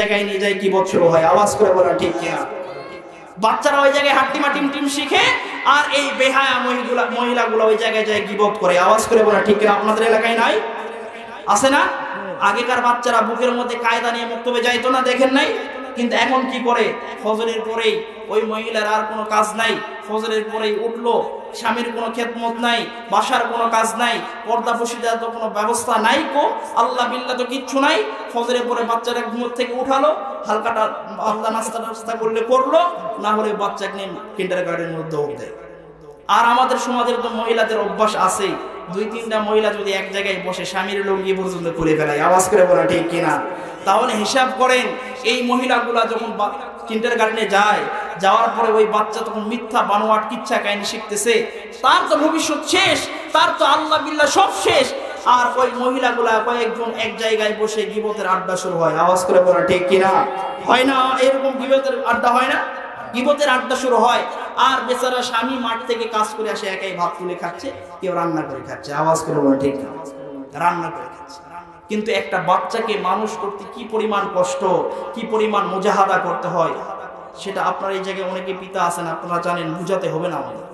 জায়গায় নিয়ে যায় গীবত শুরু হয়। আওয়াজ করে বলা ঠিক কিনা? বাচ্চারা ওই জায়গায় হাট্টিমা টিম শিখে, আর এই বেহায়া মহিলাগুলো ওই জায়গায় যায় গীবত করে। আওয়াজ করে বলা ঠিক কিনা? আপনাদের এলাকায় নাই? আছে না? আগেকার বাচ্চারা বুকের মধ্যে কায়দা নিয়ে মক্তবে যাইতো না, দেখেন নাই? কিন্তু এখন কি করে? ফজরের পরেই ওই মহিলার আর কোনো কাজ নাই, ফজরের পরেই উঠলো, স্বামীর কোনো খেদমত নাই, বাসার কোনো কাজ নাই, পর্দা বসিদার তো কোনো ব্যবস্থা নাই, আল্লাহ বিল্লাহ তো কিচ্ছু নাই। ফজরের পরে বাচ্চারা ঘুমোর থেকে উঠালো, হালকাটা আল্লাহ নাস্তা করলো, না হলে বাচ্চাকে নিয়ে কিন্ডারগার্টেনের মধ্যে দৌড় দেয়। আর আমাদের সমাজের তো মহিলাদের অভ্যাস আছে, 2-3টা মহিলা যদি এক জায়গায় বসে স্বামীর লুঙ্গি পর্যন্ত খুলে ফেলায়। আওয়াজ করে বলা ঠিক কিনা? তাহলে হিসাব করেন, এই মহিলাগুলা যখন কিন্ডারগার্টেনে যায়, যাওয়ার পরে ওই বাচ্চা তখন মিথ্যা বানোয়াট কিচ্ছা কাহিনী শিখতেছে, তার তো ভবিষ্যৎ শেষ, তার তো আল্লাহ বিল্লাহ সব শেষ। আর ওই মহিলাগুলা কয়েকজন এক জায়গায় বসে গীবতের আড্ডা শুরু হয়। আওয়াজ করে বলা ঠিক কিনা? হয় না? এরকম গীবতের আড্ডা হয় না? গীবতের আড্ডা শুরু হয়, আর বেচারা স্বামী মাঠ থেকে কাজ করে আসে, একাই ভাত তুলে খাচ্ছে, কেউ রান্না করে খাচ্ছে। আওয়াজ করে বলা ঠিক কিনা? রান্না করে খাচ্ছে। কিন্তু একটা বাচ্চাকে মানুষ করতে কি পরিমাণ কষ্ট, কি পরিমাণ মুজাহাদা করতে হয়, সেটা আপনার এই জায়গায় অনেকে পিতা আছেন, আপনারা জানেন, বুঝাতে হবে না আমাদের।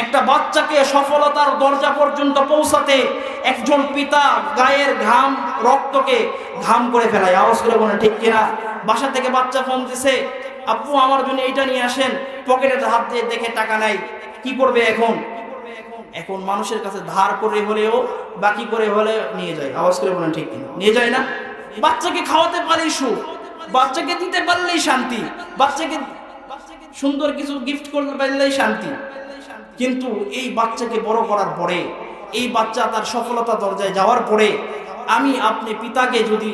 একটা বাচ্চাকে সফলতার দরজা পর্যন্ত পৌঁছাতে একজন পিতা গায়ের ঘাম রক্তকে ঘাম করে ফেলায়। আওয়াজ করে বলেন ঠিক কিনা? বাসা থেকে বাচ্চা ফোন দিছে, আব্বু আমার জন্য এইটা নিয়ে আসেন, পকেটে হাত দিয়ে দেখে টাকা নাই, কি করবে এখন? এখন মানুষের কাছে ধার করে হলেও বাকি করে হলে নিয়ে যায়। আওয়াজ করে বলেন ঠিক কিনা? নিয়ে যায় না? বাচ্চাকে খাওয়াতে পারলেই সুখ, বাচ্চাকে দিতে পারলেই শান্তি, বাচ্চাকে সুন্দর কিছু গিফট করতে পারলেই শান্তি। কিন্তু এই বাচ্চাকে বড় করার পরে, এই বাচ্চা তার সফলতা দরজায় যাওয়ার পরে, আমি আপনি পিতাকে যদি,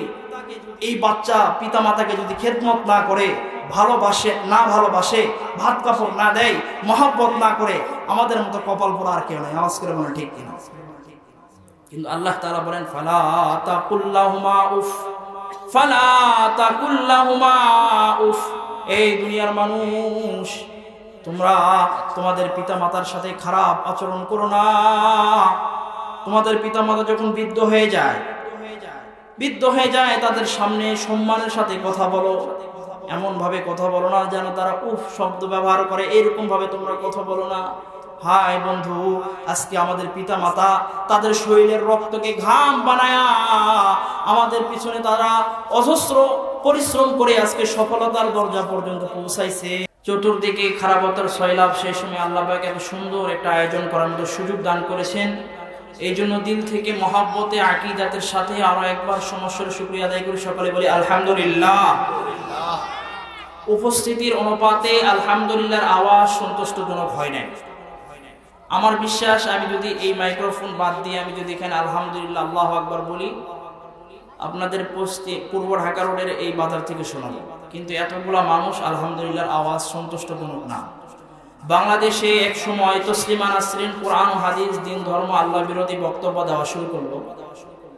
এই বাচ্চা পিতা মাতাকে যদি খেদমত না করে, ভালোবাসে, ভাত কাপড় না দেয়, মহব্বত না করে, আমাদের মতো কপাল পোড়া আর কেউ নাই। আওয়াজ করে বলেন ঠিক কিনা? কিন্তু আল্লাহ তাআলা বলেন, ফালা তাকুল্লাহুমা উফ, ফালা তাকুল্লাহুমা উফ। এই দুনিয়ার মানুষ, তোমরা তোমাদের পিতা মাতার সাথে খারাপ আচরণ করো না। তোমাদের পিতা মাতা যখন বৃদ্ধ হয়ে যায় তাদের সামনে সম্মানের সাথে কথা বলো। এমন ভাবে কথা বলো না যেন তারা উফ শব্দ ব্যবহার করে, এরকম ভাবে তোমরা কথা বলো না। হায় বন্ধু, আজকে আমাদের পিতা মাতা তাদের শরীরের রক্তকে ঘাম বানায়া আমাদের পিছনে তারা অজস্র পরিশ্রম করে আজকে সফলতার দরজা পর্যন্ত পৌঁছাইছে। চতুর্দিকে খারাপতার সয়লাভ, সেই সময় আল্লাহ পাক এত সুন্দর একটা আয়োজন করার মতো সুযোগ দান করেছেন। এই জন্য দিল থেকে মহাব্বতে আকীদাতের সাথে আরো একবার সমস্যার শুকরিয়া আদায় করে সকালে বলি আলহামদুলিল্লাহ। উপস্থিতির অনুপাতে আলহামদুলিল্লাহর আওয়াজ সন্তুষ্টজনক হয় না। আমার বিশ্বাস, আমি যদি এই মাইক্রোফোন বাদ দিয়ে আমি যদি এখানে আলহামদুলিল্লাহ আল্লাহু আকবার বলি, আপনাদের পূর্ব ঢাকা রোডের এই বাজার থেকে শোনাবো, কিন্তু এতগুলা মানুষ আলহামদুলিল্লাহর আওয়াজ সন্তুষ্টজনক না। বাংলাদেশে এক সময় তসলিমা নাসরিন কোরআন ও হাদিস, দিন ধর্ম আল্লাহ বিরোধী বক্তব্য দেওয়া শুরু করলো।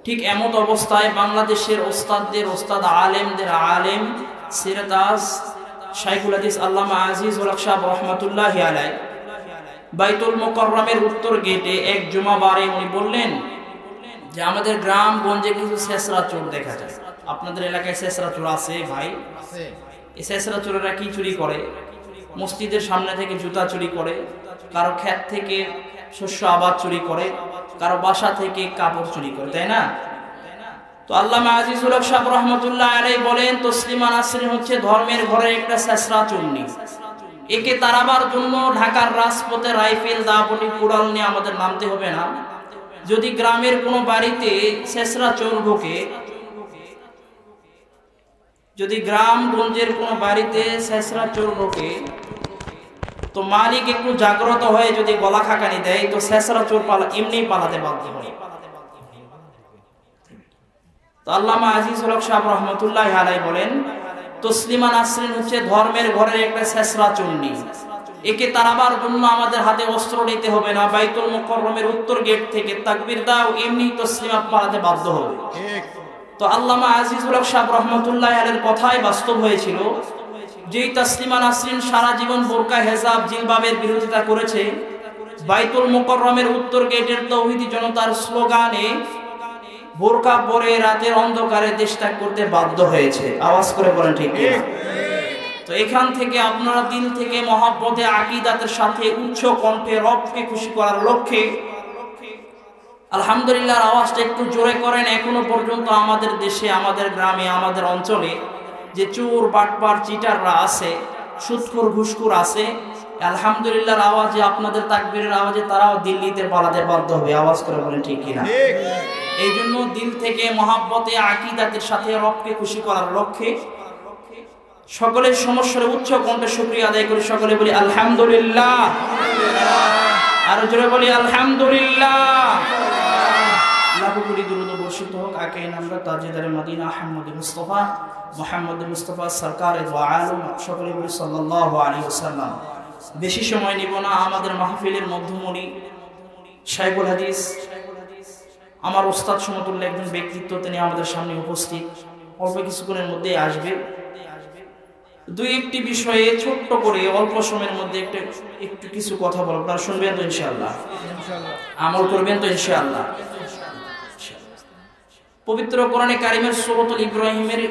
ঠিক এমত অবস্থায় বাংলাদেশের ওস্তাদদের ওস্তাদ, আলেমদের আলেম, সিরাতাজ শাইখুল হাদিস আল্লামা আজিজুল হক সাহেব রহমাতুল্লাহি আলাইহি বাইতুল মুকাররমের উত্তর গেটে এক জুমাবারে উনি বললেন যে আমাদের গ্রামগঞ্জে কিছু শেষরা চোর দেখা যায়। আপনাদের এলাকায় শেষরা চোর আছে ভাই? এই শেষরা চোরেরা কি চুরি করে? মসজিদের সামনে থেকে জুতা চুরি করে, কারো ক্ষেত থেকে শস্য আবাদ চুরি করে, কারো বাসা থেকে কাপড় চুরি করে, তাই না? তো আল্লামা আজিজুল হক সাহেব রহমাতুল্লাহ আলাইহি বলেন, তসলিমা নাসরিন হচ্ছে ধর্মের ঘরের একটা শেষরা চোরনি। একে তাড়াবার জন্য ঢাকার রাজপথে রাইফেল, দাপটি, কুড়াল নিয়ে আমাদের নামতে হবে না। যদি গ্রামের কোনো বাড়িতে শেষরা চোর ঢোকে, যদি গ্রামগঞ্জের কোনো বাড়িতে শেষরা চোর ঢোকে, তো মালিক একটু জাগ্রত হয়ে যদি গলা খাকানি দেয়, তো শেষরা চোর এমনি পালাতে বাধ্য হয়। তো আল্লামা আজিজুল হক সাহেব রহমাতুল্লাহি আলাইহি বলেন, তসলিমা নাসরিন হচ্ছে ধর্মের ঘরের একটা শেষরা চুন্নি। একে তাড়াবার জন্য আমাদের হাতে অস্ত্র নিতে হবে না। বাইতুল মুকাররমের উত্তর গেট থেকে তাকবীর দাও, এমনি তসলিমা পালাতে বাধ্য হবে। তো আল্লামা আজিজুল হক সাহেব রহমাতুল্লাহি আলাইহির কথাই বাস্তব হয়েছিল। যেই তসলিমা নাসরিন সারা জীবন বোরকা, হেজাব, জিলবাবের বিরোধিতা করেছে, বাইতুল মুকাররমের উত্তর গেটের তাওহীদি জনতার স্লোগানে বোরকা পরে রাতের অন্ধকারে দেশ ত্যাগ করতে বাধ্য হয়েছে। আওয়াজ করে বলেন ঠিক কিনা? তো এখান থেকে আপনারা দিল থেকে মহব্বতে আকীদাতের সাথে উচ্চ কণ্ঠে রবকে খুশি করার লক্ষ্যে আলহামদুলিল্লাহ আওয়াজটা একটু জোরে করেন। এখনো পর্যন্ত আমাদের দেশে, আমাদের গ্রামে, আমাদের অঞ্চলে যে চোর বাটপার চিটাররা আছে, সুদখোর ঘুষখোর আছে, আলহামদুলিল্লাহর আওয়াজে, আপনাদের তাকবীরের আওয়াজে তারাও দিল্লিতে পালাতে বাধ্য হবে। আওয়াজ করে বলেন ঠিক কিনা? এই জন্য দিল থেকে মহব্বতে আকীদাতের সাথে রবকে খুশি করার লক্ষ্যে সকলের সমস্যার উচ্চ কণ্ঠে শুকরিয়া আদায় করি। সকলে বলি আলহামদুলিল্লাহ। আর জোরে বলি আলহামদুলিল্লাহ। লাখো কোটি দুরূদ বর্ষিত হোক আকায়ে নামদার তাজেদারে মদিনা মুহাম্মদ মুস্তাফা সরকারে দু আলম। সকলে বলি সাল্লাল্লাহু আলাইহি ওয়াসাল্লাম। বেশি সময় নিব না। আমাদের মাহফিলের মধ্যমণি শাইখুল হাদিস, আমার ওস্তাদ সমতুল্য একজন ব্যক্তিত্ব, তিনি আমাদের সামনে উপস্থিত। অল্প কিছুক্ষণের মধ্যে আসবে। দুই একটি বিষয়ে ছোট্ট করে অল্প সময়ের মধ্যে একটু কিছু কথা বলবো। আপনারা শুনবেন তো ইনশাআল্লাহ? আমল করবেন তো ইনশাআল্লাহ? পবিত্র কোরআনে কারিমের সূরাতুল ইব্রাহিমের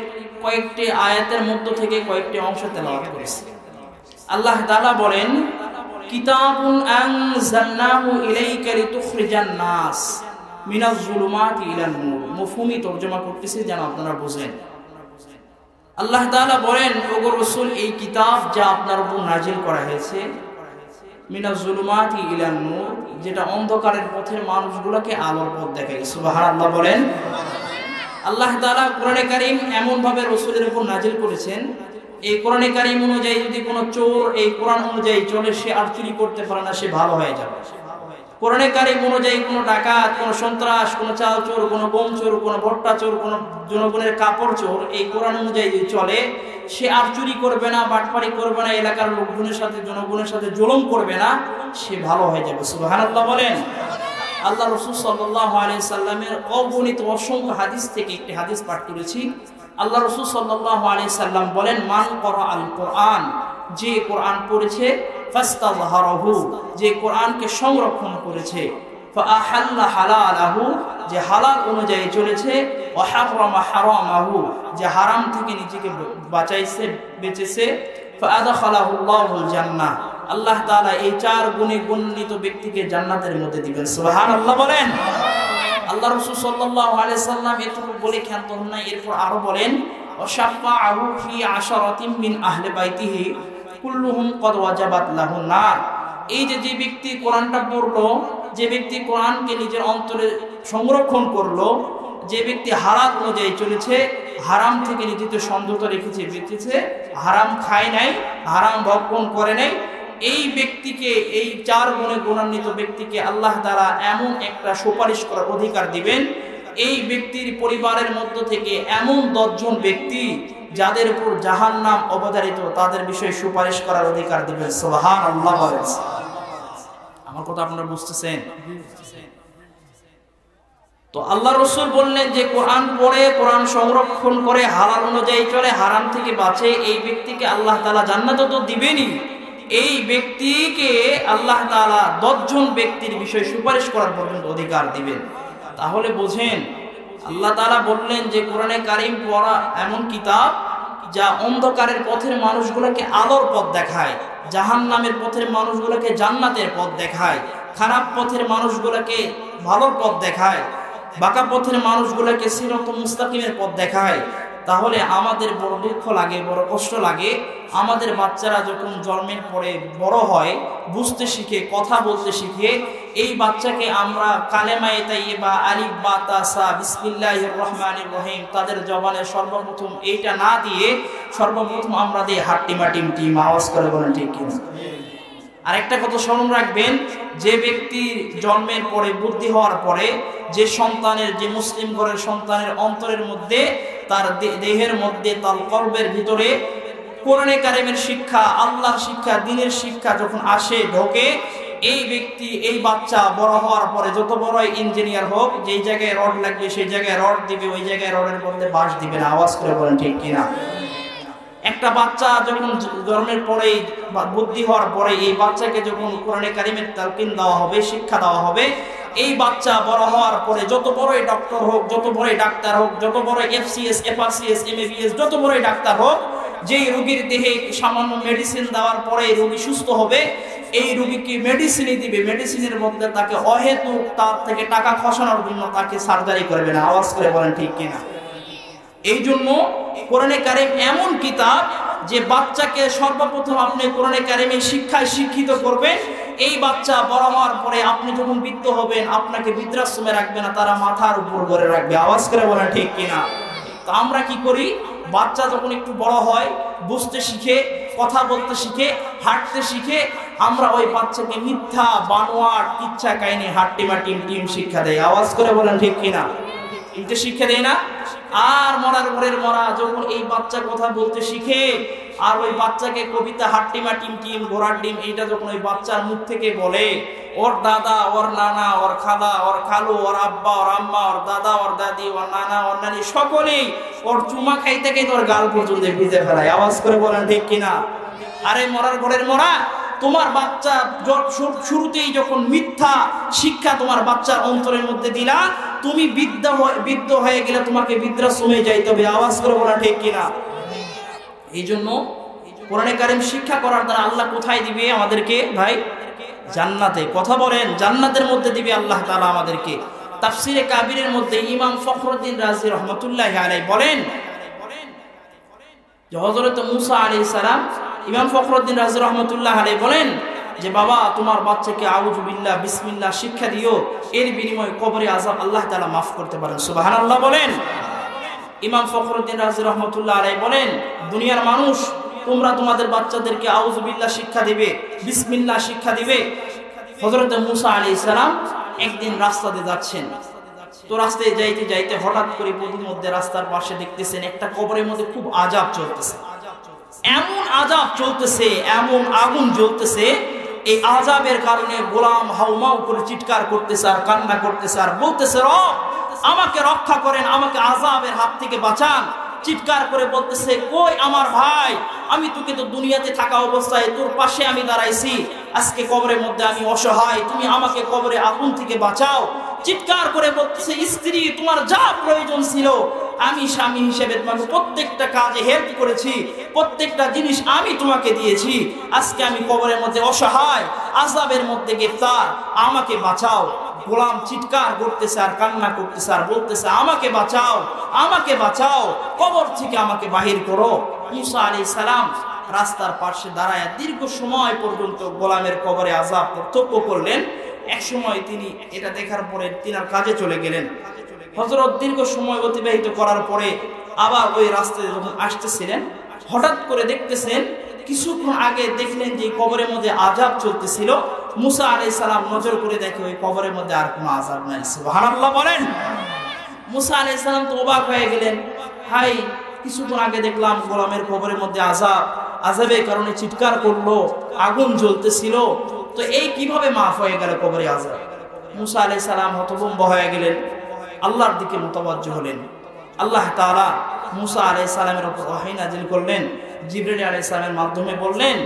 কয়েকটি আয়াতের মধ্য থেকে কয়েকটি অংশ তেলাওয়াত করেছি। আল্লাহ তাআলা বলেন, কিতাবুন আনজালনাহু ইলাইকা লিতুখরিজান নাস মিনাজ যুলুমাতি ইলান নূর। মফহুমি তরজমা করতেছি যেন আপনারা বুঝেন। আল্লাহ তাআলা বলেন, ওগো রাসূল, এই কিতাব যা আপনার উপর নাজিল করা হয়েছে, মিনাজ যুলুমাতি ইলান নূর, যেটা অন্ধকারের পথের মানুষগুলোকে আলোর পথ দেখায়। সুবহানাল্লাহ বলেন। আল্লাহ তাআলা কোরআনে কারীম এমন ভাবে রাসূলের উপর নাজিল করেছেন, এই কোরআনে কারীম অনুযায়ী যদি কোনো চোর এই কোরআন অনুযায়ী চলে, সে আর চুরি করতে পারে না, সে ভালো হয়ে যাবে। কোরআনে কারীম অনুযায়ী কোনো ডাকাত, কোনো সন্ত্রাস, কোনো চাল চোর, কোনো বোম চোর, কোনো ভট্টা চোর, কোনো জনগণের কাপড় চোর এই কোরআন অনুযায়ী যদি চলে, সে আর চুরি করবে না, বাটপারি করবে না, এলাকার লোকজনের সাথে, জনগণের সাথে জুলুম করবে না, সে ভালো হয়ে যাবে। সুবহানাল্লাহ বলেন। আল্লাহ রাসূল সাল্লাল্লাহু আলাইহি সাল্লামের অগণিত অসংখ্য হাদিস থেকে একটি হাদিস পাঠ করেছি। আল্লাহ রাসূল সাল্লাল্লাহু আলাইহি সাল্লাম বলেন, মান ক্বারাআল কোরআন, যে কোরআন পড়েছে, ফাস্তাযহারাহু, যে কোরআনকে সংরক্ষণ করেছে, ফাআহাল্লা হালালাহু, যে হালাল অনুযায়ী চলেছে, ওয়া হারামা হারামাহু, যে হারাম থেকে নিজেকে বাঁচাইছে, বেঁচেছে, ফাআদখালাহুল্লাহুল জান্নাহ, আল্লাহ তাআলা এই চার গুণে গুণিত ব্যক্তিকে জান্নাতের মধ্যে দিবেন। সুবহানাল্লাহ বলেন। আল্লাহ রাসূল সাল্লাল্লাহু আলাইহি সাল্লাম এতটুকু বলে ক্ষান্ত হন না, এরপর আরো বলেন, ওয়াশাফাআহু ফি আশারাতিন মিন আহলি বাইতিহি কুল্লুহুম ক্বাদ ওয়াজাবাত লাহুন নার। এই যে ব্যক্তি কোরআনটা পড়লো, যে ব্যক্তি কোরআনকে নিজের অন্তরে সংরক্ষণ করলো, যে ব্যক্তি হালাল অনুযায়ী চলেছে, হারাম থেকে নিজেকে সংযত রেখেছে, বেঁচেছে, হারাম খায় নাই, হারাম ভক্ষণ করে নাই, এই ব্যক্তিকে, এই চার গুণে গুণান্বিত ব্যক্তিকে আল্লাহ তাআলা এমন একটা সুপারিশ করার অধিকার দিবেন। এই ব্যক্তির পরিবারের মধ্য থেকে এমন 10 জন ব্যক্তি যাদের উপর জাহান্নাম অবধারিত, তাদের বিষয়ে সুপারিশ করার অধিকার দিবেন। সুবহানাল্লাহ বলেন। আমার কথা আপনারা বুঝতেছেন? তো আল্লাহ রাসূল বললেন যে কোরআন পড়ে, কোরআন সংরক্ষণ করে, হালাল অনুযায়ী চলে, হারাম থেকে বাঁচে, এই ব্যক্তিকে আল্লাহ তাআলা জান্নাত তো দিবেনই, এই ব্যক্তিকে আল্লাহ তাআলা 10 জন ব্যক্তির বিষয়ে সুপারিশ করার পর্যন্ত অধিকার দিবেন। তাহলে বোঝেন, আল্লাহ তাআলা বললেন যে কোরআনে কারীম পড়া এমন কিতাব যা অন্ধকারের পথের মানুষগুলোকে আলোর পথ দেখায়, জাহান্নামের পথের মানুষগুলোকে জান্নাতের পথ দেখায়, খারাপ পথের মানুষগুলোকে ভালোর পথ দেখায়, বাঁকা পথের মানুষগুলোকে সিরাতুল মুস্তাকিমের পথ দেখায়। তাহলে আমাদের বড় দুঃখ লাগে, বড় কষ্ট লাগে, আমাদের বাচ্চারা যখন জন্মের পরে বড় হয়, বুঝতে শিখে, কথা বলতে শিখে, এই বাচ্চাকে আমরা কালেমায়ে তাইয়্যিবা, আলিফ বা তা সা, বিসমিল্লাহির রহমানির রহিম, তাদের জবানে সর্বপ্রথম এইটা না দিয়ে সর্বপ্রথম আমরা দিই হাট্টিমা টিম টিম। আওয়াজ করে বলেন ঠিক কিনা? আরেকটা কথা স্মরণ রাখবেন, যে ব্যক্তি জন্মের পরে, বুদ্ধি হওয়ার পরে, যে সন্তানের, যে মুসলিম ঘরের সন্তানের অন্তরের মধ্যে, তার দেহের মধ্যে, তার কলবের ভিতরে কোরআনে কারীমের শিক্ষা, আল্লাহর শিক্ষা, দ্বীনের শিক্ষা যখন আসে, ঢোকে, এই ব্যক্তি, এই বাচ্চা বড় হওয়ার পরে যত বড় ইঞ্জিনিয়ার হোক, যেই জায়গায় রড লাগবে সেই জায়গায় রড দিবে, ওই জায়গায় রডের বদলে বাঁশ দিবে না। আওয়াজ করে বলেন ঠিক কিনা? একটা বাচ্চা যখন জন্মের পরেই, বুদ্ধি হওয়ার পরে, এই বাচ্চাকে যখন কোরআনে কারীমের তালকিন দেওয়া হবে, শিক্ষা দেওয়া হবে, এই বাচ্চা বড় হওয়ার পরে যত বড়ই ডক্টর হোক, যত বড়ই ডাক্তার হোক, যত বড় এফসিএস, এফআরসিএস, এমবিবিএস, যত বড়ই ডাক্তার হোক, যেই রোগীর দেহে সামান্য মেডিসিন দেওয়ার পরে রোগী সুস্থ হবে, এই রোগীকে মেডিসিনই দিবে, মেডিসিনের মধ্যে তাকে অহেতুক তার থেকে টাকা খসানোর জন্য তাকে সার্জারি করবে না। আওয়াজ করে বলেন ঠিক কিনা? এই জন্য কোরআনে কারিম এমন কিতাব যে বাচ্চাকে সর্বপ্রথম আপনি কোরআনে কারিমের শিক্ষায় শিক্ষিত করবেন। এই বাচ্চা বড় হওয়ার পরে আপনি যখন বৃদ্ধ হবেন আপনাকে বৃদ্ধাশ্রমে রাখবে না, তারা মাথার উপর করে রাখবে। আওয়াজ করে বলেন ঠিক কিনা? তো আমরা কি করি, বাচ্চা যখন একটু বড় হয়, বুঝতে শিখে, কথা বলতে শিখে, হাঁটতে শিখে, আমরা ওই বাচ্চাকে মিথ্যা বানোয়াট ইচ্ছা কাহিনী হাট্টিমা টিম টিম শিক্ষা দেয়। আওয়াজ করে বলেন ঠিক কিনা? এটা শিক্ষা দেয় না? আর মরার ঘরের মরা যখন এই বাচ্চা কথা বলতে শিখে, আর ওই বাচ্চাকে কবিতা হাট্টিমা টিম টিম ঘোড়ার ডিম এইটা যখন ওই বাচ্চার মুখ থেকে বলে, ওর দাদা, ওর নানা, ওর খালা, ওর খালু, ওর আব্বা, ওর আম্মা, ওর দাদা, ওর দাদি, ওর নানা, ওর নানি সকলেই ওর চুমা খাইতে খাইতে ওর গাল পর্যন্ত ভিজে ফেলায়। আওয়াজ করে বলেন ঠিক কিনা? আরে মরার ঘরের মরা, তোমার বাচ্চা শুরুতেই যখন মিথ্যা শিক্ষা তোমার বাচ্চার অন্তরের মধ্যে দিলা, তুমি বৃদ্ধ হয়ে গেলে তোমাকে বৃদ্ধাশ্রমে যাইতে হবে। আওয়াজ করে বলা ঠিক কিনা? এই জন্য কোরআনে কারিম শিক্ষা করার দ্বারা আল্লাহ কোথায় দিবে আমাদেরকে ভাই? জান্নাতে। কথা বলেন, জান্নাতের মধ্যে দিবে আল্লাহ তাআলা আমাদেরকে। তাফসিরে কাবিরের মধ্যে ইমাম ফখরুদ্দিন রাজি রহমাতুল্লাহি আলাইহি বলেন যে হযরত মুসা আলাইহিস সালাম, ইমাম ফখরুদ্দিন রাজি রহমাতুল্লাহি আলাইহি বলেন যে বাবা তোমার বাচ্চাকে আউযু বিল্লাহ বিসমিল্লাহ শিক্ষা দিও, এর বিনিময়ে কবরে আযাব আল্লাহ তাআলা মাফ করতে পারেন। সুবহানাল্লাহ বলেন। ইমাম ফখরুদ্দিন রাজি রহমাতুল্লাহি আলাইহি বলেন দুনিয়ার মানুষ তোমরা তোমাদের বাচ্চাদেরকে আউযু বিল্লাহ শিক্ষা দিবে, বিসমিল্লাহ শিক্ষা দিবে। হযরত মুসা আলাইহিস সালাম একদিন রাস্তা দিয়ে যাচ্ছেন, তো রাস্তায় যাইতে যাইতে হঠাৎ করে পথের মধ্যে রাস্তার পাশে দেখতেছেন একটা কবরের মধ্যে খুব আযাব চলতেছে। এমন আযাব চলতেছে, এমন আগুন জ্বলতেছে, এই আযাবের কারণে গোলাম হাউমাউ করে চিৎকার করতেছে আর কান্না করতেছে আর বলতেছে, রব আমাকে রক্ষা করেন, আমাকে আযাবের হাত থেকে বাঁচান। চিৎকার করে বলতেছে, কই আমার ভাই, আমি তোকে তো দুনিয়াতে থাকা অবস্থায় তোর পাশে আমি দাঁড়াইছি, আজকে কবরের মধ্যে আমি অসহায়, তুমি আমাকে কবরে আগুন থেকে বাঁচাও। চিৎকার করে বলতেছে, স্ত্রী তোমার যা প্রয়োজন ছিল আমি স্বামী হিসেবে তোমাকে প্রত্যেকটা কাজে হেল্প করেছি, প্রত্যেকটা জিনিস আমি তোমাকে দিয়েছি, আজকে আমি কবরের মধ্যে অসহায়, আযাবের মধ্যে গ্রেফতার, আমাকে বাঁচাও। গোলাম চিৎকার করতেছে আর কান্না করতেছে আর বলতেছে, আমাকে বাঁচাও, আমাকে বাঁচাও, কবর থেকে আমাকে বাহির করো। মুসা আলাইহিস সালাম রাস্তার পাশে দাঁড়ায় দীর্ঘ সময় পর্যন্ত গোলামের কবরে আযাব প্রত্যক্ষ করলেন। এক সময় তিনি এটা দেখার পরে তিনার কাজে চলে গেলেন। হযরত দীর্ঘ সময় অতিবাহিত করার পরে আবার ওই রাস্তায় যখন আসতেছিলেন, হঠাৎ করে দেখতেছেন কিছুক্ষণ আগে দেখলেন যে কবরের মধ্যে আযাব চলতেছিল। মুসা আলাইহিস সালাম নজর করে দেখে ওই কবরের মধ্যে আর কোনো আযাব নাই। সুবহানাল্লাহ বলেন। মুসা আলাইহিস সালাম তো অবাক হয়ে গেলেন, হাই কিছুক্ষণ আগে দেখলাম গোলামের কবরের মধ্যে আযাব, আযাবের কারণে চিৎকার করলো, আগুন জ্বলতেছিল, তো এই কিভাবে মাফ হয়ে গেল কবরে আযাব? মুসা আলাইহিস সালাম হতভম্ব হয়ে গেলেন, আল্লাহর দিকে মুতাওয়াজ্জিহ হলেন। আল্লাহ তাআলা মুসা আলাইহিস সালামের উপর ওহী নাযিল করলেন, জিবরিল আলাইহিস সালামের মাধ্যমে বললেন,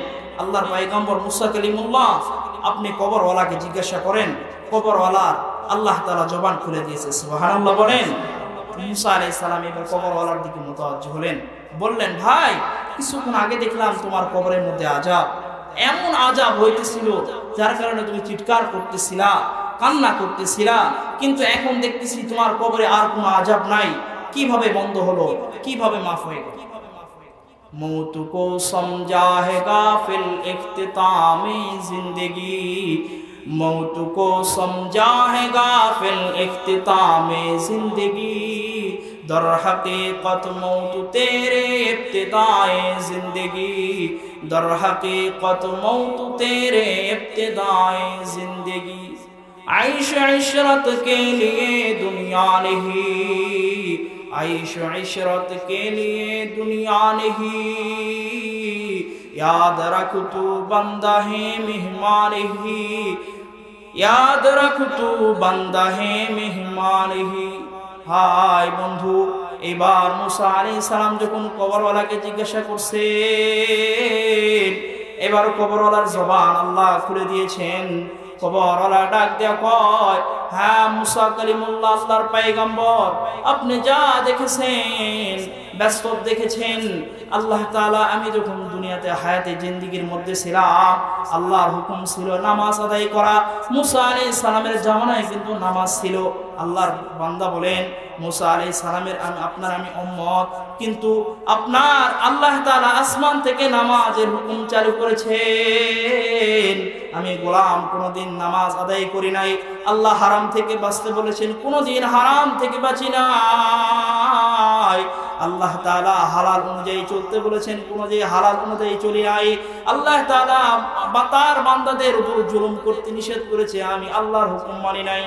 আল্লাহর পয়গম্বর মুসা কালিমুল্লাহ আপনি কবরওয়ালাকে জিজ্ঞাসা করেন। কবরওয়ালা আল্লাহ তাআলা জবান খুলে দিয়েছে। সুবহানাল্লাহ বলেন। মুসা আলাইহিস সালাম এবার কবরওয়ালার দিকে মুতাওয়াজ্জিহ হলেন, বললেন, ভাই কিছুক্ষণ আগে দেখলাম তোমার কবরের মধ্যে আযাব, এমন আযাব হইতেছিল যার কারণে তুমি চিৎকার করতেছিলা, কান্না করতেছিলা, কিন্তু এখন দেখতেছি তোমার কবরে আর কোনো আযাব নাই, কিভাবে বন্ধ হলো, কিভাবে মাফ হয়ে গেল? मौत को समझा है गाफिल इख्तितामे जिंदगी, मौत को समझा है गाफिल इख्तितामे जिंदगी, दर हकीकत मौत तेरे इब्तिदाए जिंदगी, दर हकीकत मौत तेरे इब्तिदाए जिंदगी, आइश इशरत के लिए दुनिया नहीं, आइश इशरत के लिए दुनिया नहीं, याद रख तू बंदा है मेहमान ही, याद रख तू बंदा है मेहमान ही। हाय बंधु, এবার মুসা আলাইহিস সালাম যখন কবরওয়ালাকে জিজ্ঞাসা করছেন, এবার কবরওয়ালার জবান আল্লাহ খুলে দিয়েছেন। কবরওয়ালা ডাক দেয়া কয়, হ্যাঁ মুসা কালিমুল্লাহ আল্লাহর পয়গম্বর, আপনি যা দেখেছেন বাস্তব দেখেছেন। আল্লাহ তাআলা আমি যখন দুনিয়াতে হায়াতে জিন্দেগির মধ্যে ছিলাম, আল্লাহর হুকুম ছিল নামাজ আদায় করা। মুসা আলাইহিস সালামের জামানায় কিন্তু নামাজ ছিল। আল্লাহর বান্দা বলেন, মুসা আলাইহিস সালামের আমি উম্মত, কিন্তু আপনার আল্লাহ তাআলা আসমান থেকে নামাজের হুকুম চালু করেছেন, আমি গোলাম কোনোদিন নামাজ আদায় করি নাই। আল্লাহ হারাম থেকে বাঁচতে বলেছেন, কোনোদিন হারাম থেকে বাঁচি নাই। আল্লাহ তাআলা হালাল অনুযায়ী চলতে বলেছেন, কোনোদিন হালাল অনুযায়ী চলি নাই। আল্লাহ তাআলা তার বান্দাদের উপর জুলুম করতে নিষেধ করেছে, আমি আল্লাহর হুকুম মানি নাই।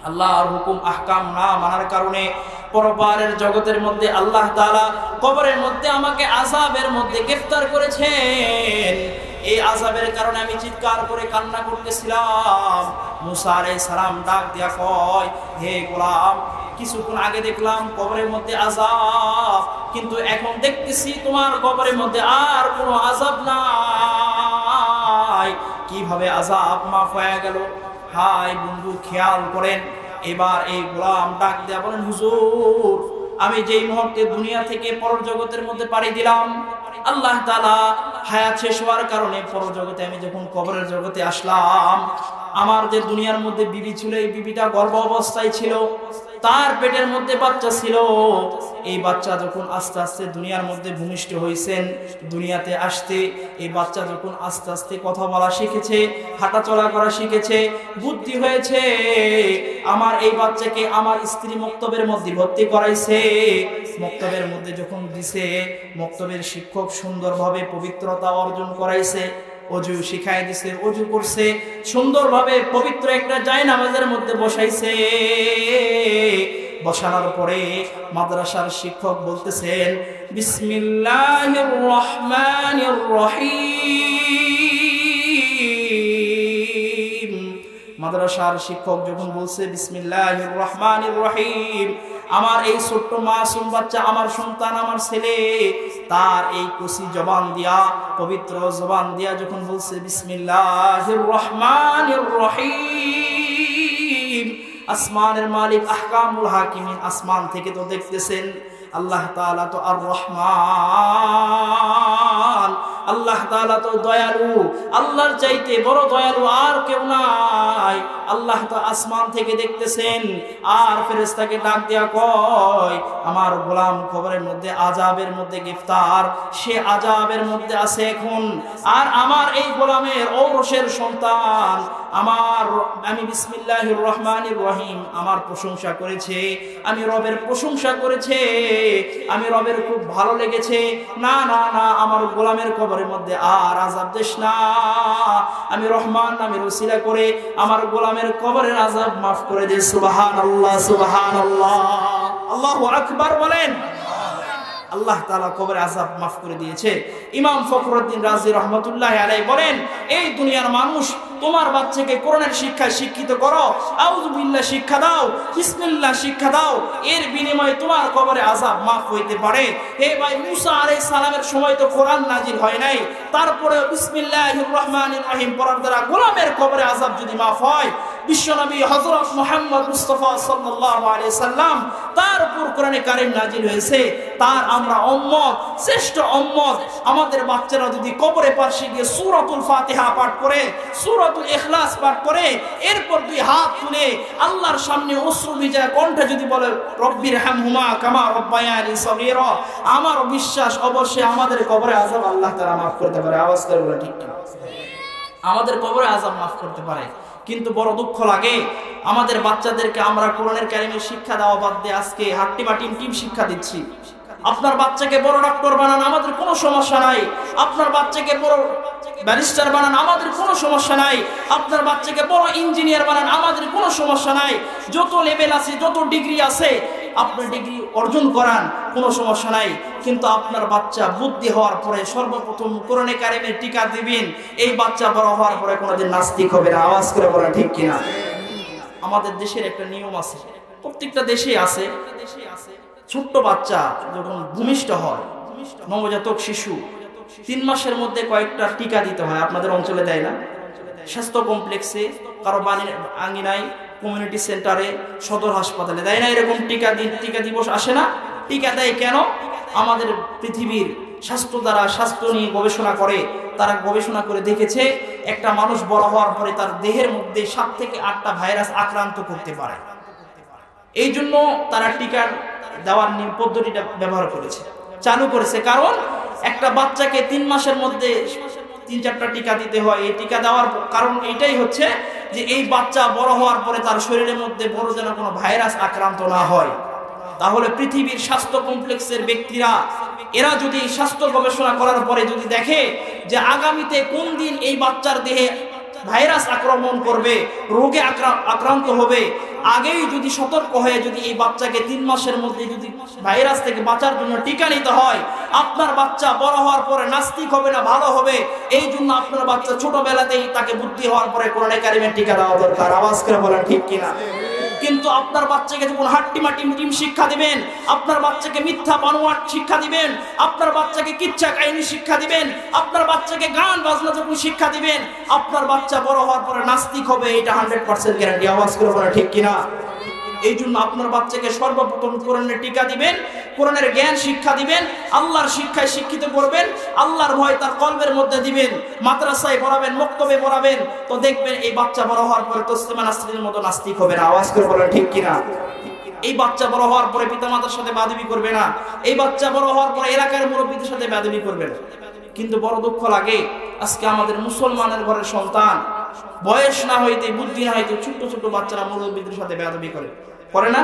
আল্লাহর হুকুম আহকাম না মানার কারণে পরপারের জগতের মধ্যে আল্লাহ তাআলা কবরের মধ্যে আমাকে আযাবের মধ্যে গ্রেফতার করেছেন। এই আযাবের কারণে আমি চিৎকার করে কান্না করতেছিলাম। মুসা আলাইহিস সালাম ডাক দিয়া কয়, হে গোলাম, কিছুক্ষণ আগে দেখলাম কবরের মধ্যে আযাব, কিন্তু এখন দেখতেছি তোমার কবরের মধ্যে আর কোনো আযাব নাই। কিভাবে আযাব মাফ হয়ে গেল? হাই বন্ধু, খেয়াল করেন। এবার এই গোলাম ডাক দেয়া বলেন, হুজুর, আমি যেই মুহূর্তে দুনিয়া থেকে পরজগতের মধ্যে পাড়ি দিলাম, আল্লাহ তাআলা হায়াত শেষ হওয়ার কারণে পরজগতে আমি যখন কবরের জগতে আসলাম, আমার যে দুনিয়ার মধ্যে বিবি ছিল, এই বিবিটা গর্ভ অবস্থায় ছিল, তার পেটের মধ্যে বাচ্চা ছিল। এই বাচ্চা যখন আস্তে আস্তে দুনিয়ার মধ্যে ভূমিষ্ঠ হয়েছেন, দুনিয়াতে আসতে এই বাচ্চা যখন আস্তে আস্তে কথা বলা শিখেছে, হাঁটা চলা করা শিখেছে, বুদ্ধি হয়েছে, আমার এই বাচ্চাকে আমার স্ত্রী মক্তবের মধ্যে ভর্তি করাইছে। মক্তবের মধ্যে যখন দিছে, মক্তবের শিক্ষক সুন্দরভাবে পবিত্রতা অর্জন করাইছে, অজু শিখাই দিছে, অজু করছে, সুন্দরভাবে পবিত্র একটা জায়নামাজের মধ্যে বসাইছে। বসানোর পরে মাদ্রাসার শিক্ষক বলতেছেন, বিসমিল্লাহির রহমানির রহিম। মাদ্রাসার শিক্ষক যখন বলছে বিসমিল্লাহির রহমানির রহিম, আমার এই ছোট্ট মাসুম বাচ্চা, আমার সন্তান, আমার ছেলে, তার এই কচি জবান দিয়া, পবিত্র জবান দিয়া যখন বলছে বিসমিল্লাহির রহমানির রহিম, আসমানের মালিক আহকামুল হাকিমিন আসমান থেকে তো দেখতেছেন, আল্লাহ তাআলা তো আর রহমান, আল্লাহ তাআলা তো দয়ালু, আল্লাহর চাইতে বড় দয়ালু আর কেউ নাই। আল্লাহ তো আসমান থেকে দেখতেছেন, আর ফেরেশতাকে ডাক দেয়া কয়, আমার গোলাম কবরের মধ্যে আযাবের মধ্যে গ্রেফতার, সে আযাবের মধ্যে আছে এখন, আর আমার এই গোলামের ঔরসের সন্তান, আমি বিসমিল্লাহির রহমানির রহিম আমার প্রশংসা করেছে, আমি রবের প্রশংসা করেছে, আমি রবের খুব ভালো লেগেছে। না না না, আমার গোলামের কবরের মধ্যে আর আযাব দেশ না, আমি রহমান নামের ওসিলা করে আমার গোলামের কবরের আযাব মাফ করে দে। সুবহানাল্লাহ, সুবহানাল্লাহ, আল্লাহু আকবার বলেন। আল্লাহ তাআলা কবরে আযাব মাফ করে দিয়েছে। ইমাম ফখরুদ্দিন রাজি রহমাতুল্লাহি আলাইহি বলেন, এই দুনিয়ার মানুষ তোমার বাচ্চাকে কোরআনের শিক্ষায় শিক্ষিত করো, আউযু বিল্লাহ শিক্ষা দাও, বিসমিল্লাহ শিক্ষা দাও, এর বিনিময়ে তোমার কবরে আযাব মাফ হইতে পারে। হে ভাই, মুসা আলাইহিস সালামের সময় তো কোরআন নাজিল হয় নাই, তারপরে বিসমিল্লাহির রহমানির রহিম পড়ার দ্বারা গোলামের কবরে আযাব যদি মাফ হয়, বিশ্বনবী হযরত মুহাম্মদ মুস্তাফা সাল্লাল্লাহু আলাইহি সাল্লাম তার উপর কোরআনে কারীম নাজিল হয়েছে, তার আমরা উম্মত, শ্রেষ্ঠ উম্মত। আমাদের বাচ্চারা যদি কবরে পাশে গিয়ে সূরাতুল ফাতিহা পাঠ করে, সূরাতুল ইখলাস পাঠ করে, এরপর দুই হাত তুলে আল্লাহর সামনে অশ্রু ভিজা কণ্ঠে যদি বলে রব্বির হামহুমা কামা রব্বায়ানি সগীরা, আমার বিশ্বাস অবশ্যই আমাদের কবরে আযাব আল্লাহ তাআলা মাফ করতে পারে। আওয়াজ করে বলে ঠিক না? আমাদের কবরে আযাব মাফ করতে পারে। কিন্তু বড় দুঃখ লাগে, আমাদের বাচ্চাদেরকে আমরা কোরআনের কারিমের শিক্ষা দেওয়া বাদ দিয়ে আজকে হাট্টিমা টিম শিক্ষা দিচ্ছি। আপনার বাচ্চাকে বড় ডক্টর বানান, আমাদের কোনো সমস্যা নাই। আপনার বাচ্চাকে বড় ব্যারিস্টার বানান, আমাদের কোনো সমস্যা নাই। আপনার বাচ্চাকে বড় ইঞ্জিনিয়ার বানান, আমাদের কোনো সমস্যা নাই। যত লেভেল আছে, যত ডিগ্রি আছে, আপনি ডিগ্রি অর্জন করান, কোনো সমস্যা নাই। কিন্তু আপনার বাচ্চা বুদ্ধি হওয়ার পরে সর্বপ্রথম কোরআনে কারিমের টিকা দিবেন, এই বাচ্চা বড় হওয়ার পরে কোনোদিন নাস্তিক হবে না। আওয়াজ করে বলা ঠিক কিনা? আমাদের দেশের একটা নিয়ম আছে, প্রত্যেকটা দেশে আছে, ছোট্ট বাচ্চা যখন ভূমিষ্ঠ হয়, নবজাতক শিশু 3 মাসের মধ্যে কয়েকটা টিকা দিতে হয়। আপনাদের অঞ্চলে দেয় না? স্বাস্থ্য কমপ্লেক্সে, কারো আঙ্গিনায়, কমিউনিটি সেন্টারে, সদর হাসপাতালে দেয় না এরকম টিকা দিবস আসে না? টিকা দেয় কেন? আমাদের পৃথিবীর স্বাস্থ্য নিয়ে গবেষণা করে, তারা গবেষণা করে দেখেছে একটা মানুষ বড় হওয়ার পরে তার দেহের মধ্যে 7 থেকে 8টা ভাইরাস আক্রান্ত করতে পারে। এই জন্য তারা টিকার দেওয়ার পদ্ধতিটা ব্যবহার করেছে, চালু করেছে। কারণ একটা বাচ্চাকে 3 মাসের মধ্যে 3-4টা টিকা দিতে হয়। এই টিকা দেওয়ার কারণ এটাই হচ্ছে যে এই বাচ্চা বড় হওয়ার পরে তার শরীরের মধ্যে বড় যেন কোনো ভাইরাস আক্রান্ত না হয়। তাহলে পৃথিবীর স্বাস্থ্য কমপ্লেক্সের ব্যক্তিরা এরা যদি স্বাস্থ্য গবেষণা করার পরে যদি দেখে যে আগামীতে কোন দিন এই বাচ্চার দেহে ভাইরাস আক্রমণ করবে, রোগে আক্রান্ত হবে, আগেই যদি সতর্ক হয়ে যদি এই বাচ্চাকে 3 মাসের মধ্যে যদি ভাইরাস থেকে বাঁচার জন্য টিকা নিতে হয়, আপনার বাচ্চা বড় হওয়ার পরে নাস্তিক হবে না, ভালো হবে। এই জন্য আপনার বাচ্চা ছোটবেলাতেই তাকে বুদ্ধি হওয়ার পরে কোরআনে কারিমের টিকা দেওয়া দরকার। আওয়াজ করে বলেন ঠিক কিনা? কিন্তু আপনার বাচ্চাকে যখন হাট্টিমা টিম শিক্ষা দিবেন, আপনার বাচ্চাকে মিথ্যা বানোয়াট শিক্ষা দিবেন, আপনার বাচ্চাকে কিচ্ছা কাহিনী শিক্ষা দিবেন, আপনার বাচ্চাকে গান বাজনা যখন শিক্ষা দিবেন, আপনার বাচ্চা বড় হওয়ার পরে নাস্তিক হবে, এটা 100% গ্যারান্টি। আওয়াজ করে বলেন ঠিক কিনা? এই জন্য আপনার বাচ্চাকে সর্বপ্রথম কোরআনের টিকা দিবেন, কোরআনের জ্ঞান শিক্ষা দিবেন, আল্লাহর শিক্ষায় শিক্ষিত করবেন, আল্লাহর ভয় তার কলবের মধ্যে দিবেন, মাদ্রাসায় পড়াবেন, মক্তবে পড়াবেন, তো দেখবেন এই বাচ্চা বড় হওয়ার পরে তসলিমা নাসরিনের মতো নাস্তিক হবে না। আওয়াজ করে বলেন ঠিক কিনা? এই বাচ্চা বড় হওয়ার পরে পিতামাতার সাথে বেয়াদবি করবে না, এই বাচ্চা বড় হওয়ার পরে এলাকার মুরব্বীদের সাথে বেয়াদবি করবে না। কিন্তু বড় দুঃখ লাগে আজকে আমাদের মুসলমানের ঘরের সন্তান বয়স না হইতে, বুদ্ধি না হইতে ছোট ছোট বাচ্চারা মুরব্বীদের সাথে বেয়াদবি করে না?